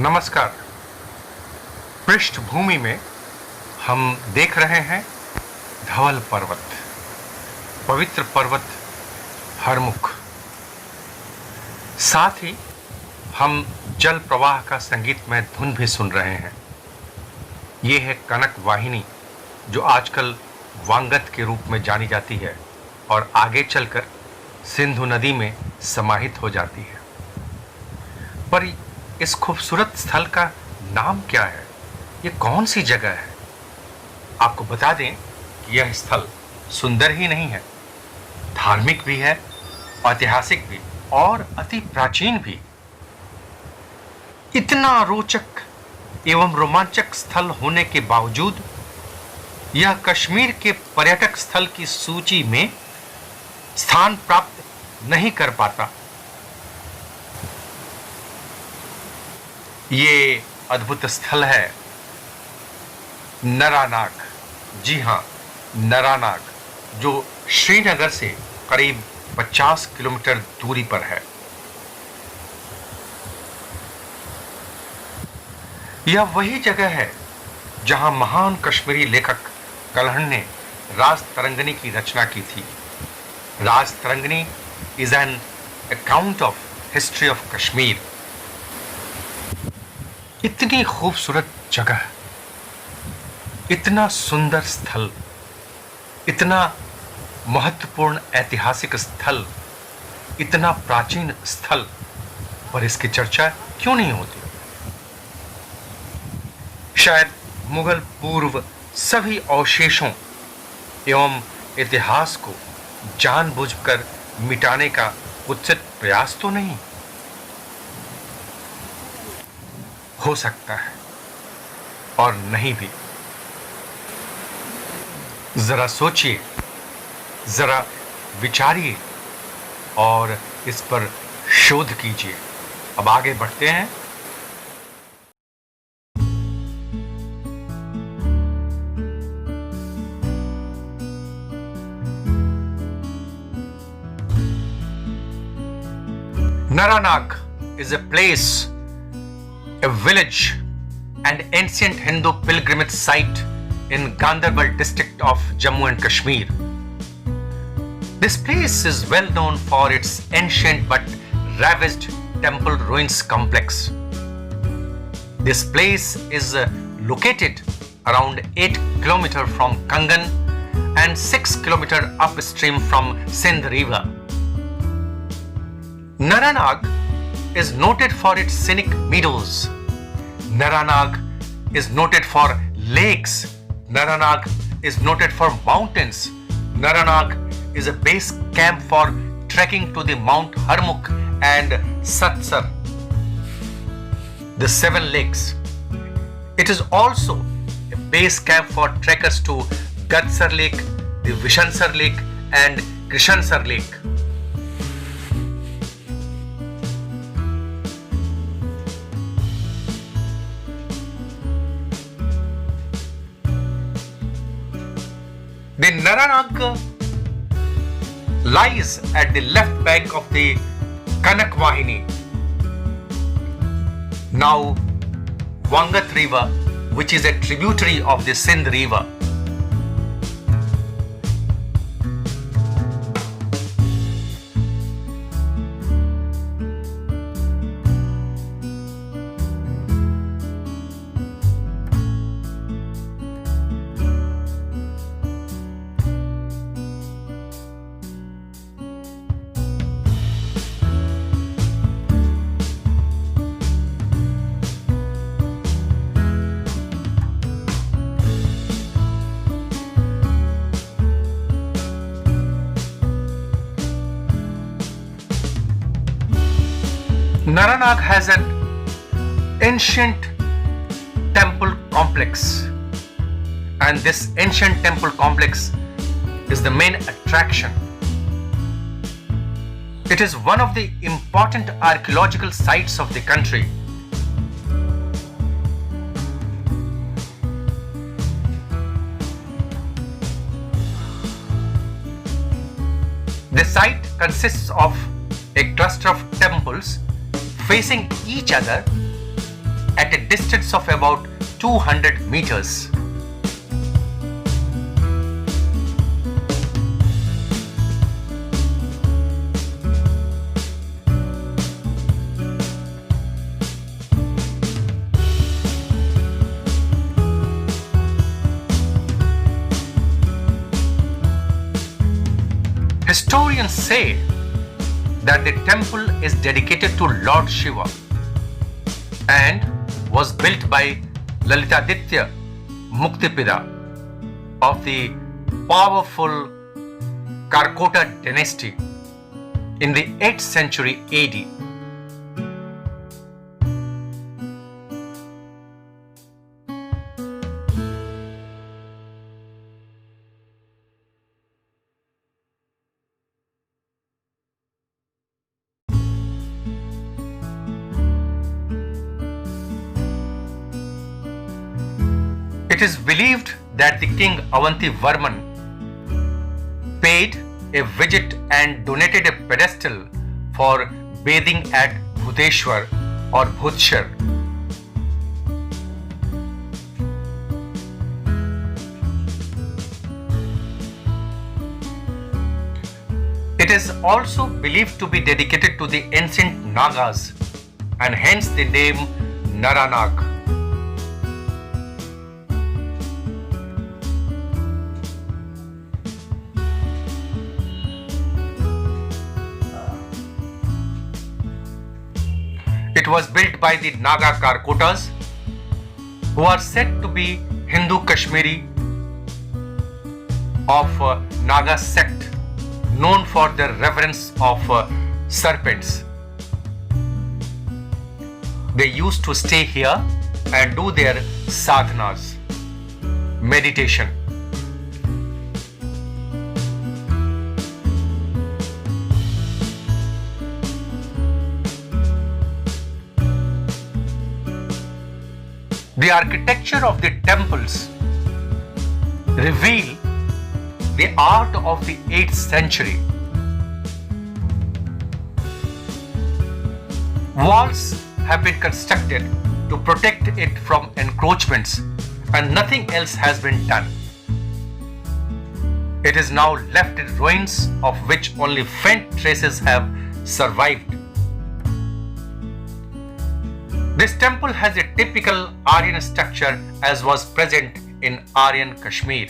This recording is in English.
नमस्कार। पृष्ठभूमि में हम देख रहे हैं धवल पर्वत, पवित्र पर्वत हरमुख। साथ ही हम जल प्रवाह का संगीतमय धुन भी सुन रहे हैं। ये है कनक वाहिनी, जो आजकल वांगत के रूप में जानी जाती है और आगे चलकर सिंधु नदी में समाहित हो जाती है। पर इस खूबसूरत स्थल का नाम क्या है? ये कौन सी जगह है? आपको बता दें कि यह स्थल सुंदर ही नहीं है, धार्मिक भी है, ऐतिहासिक भी और अति प्राचीन भी। इतना रोचक एवं रोमांचक स्थल होने के बावजूद यह कश्मीर के पर्यटक स्थल की सूची में स्थान प्राप्त नहीं कर पाता। ये अद्भुत स्थल है नरानाग। जी हां, नरानाग, जो श्रीनगर से करीब 50 किलोमीटर दूरी पर है। यह वही जगह है जहां महान कश्मीरी लेखक कल्हण ने राज तरंगिणी की रचना की थी। Rajatarangini is an account of history of Kashmir. इतनी खूबसूरत जगह, इतना सुंदर स्थल, इतना महत्वपूर्ण ऐतिहासिक स्थल, इतना प्राचीन स्थल, पर इसकी चर्चा क्यों नहीं होती? शायद मुगल पूर्व सभी अवशेषों एवं इतिहास को जानबूझकर मिटाने का कुत्सित प्रयास तो नहीं हो सकता है, और नहीं भी। जरा सोचिए, जरा विचारिए और इस पर शोध कीजिए। अब आगे बढ़ते हैं। Naranag is a place, a village and ancient Hindu pilgrimage site in Gandarbal district of Jammu and Kashmir. This place is well known for its ancient but ravaged temple ruins complex. This place is located around 8 km from Kangan and 6 km upstream from Sindh River. Naranag is noted for its scenic meadows. Naranag is noted for lakes. Naranag is noted for mountains. Naranag is a base camp for trekking to the Mount Harmukh and Satsar, the 7 lakes. It is also a base camp for trekkers to Gadsar Lake, the Vishansar Lake and Krishansar Lake. The Naranag lies at the left bank of the Kanak Vahini, now Wangat River, which is a tributary of the Sindh River. Naranag has an ancient temple complex, and this ancient temple complex is the main attraction. It is one of the important archaeological sites of the country. The site consists of a cluster of temples facing each other at a distance of about 200 meters. Historians say that the temple is dedicated to Lord Shiva and was built by Lalitaditya Muktipida of the powerful Karkota dynasty in the 8th century AD. It is believed that the king Avanti Varman paid a visit and donated a pedestal for bathing at Bhuteshwar or Bhutshar. It is also believed to be dedicated to the ancient Nagas and hence the name Naranag. It was built by the Naga Karkotas, who are said to be Hindu Kashmiri of Naga sect, known for their reverence of serpents. They used to stay here and do their sadhanas, meditation. The architecture of the temples reveal the art of the 8th century. Walls have been constructed to protect it from encroachments and nothing else has been done. It is now left in ruins of which only faint traces have survived. This temple has a typical Aryan structure as was present in Aryan Kashmir.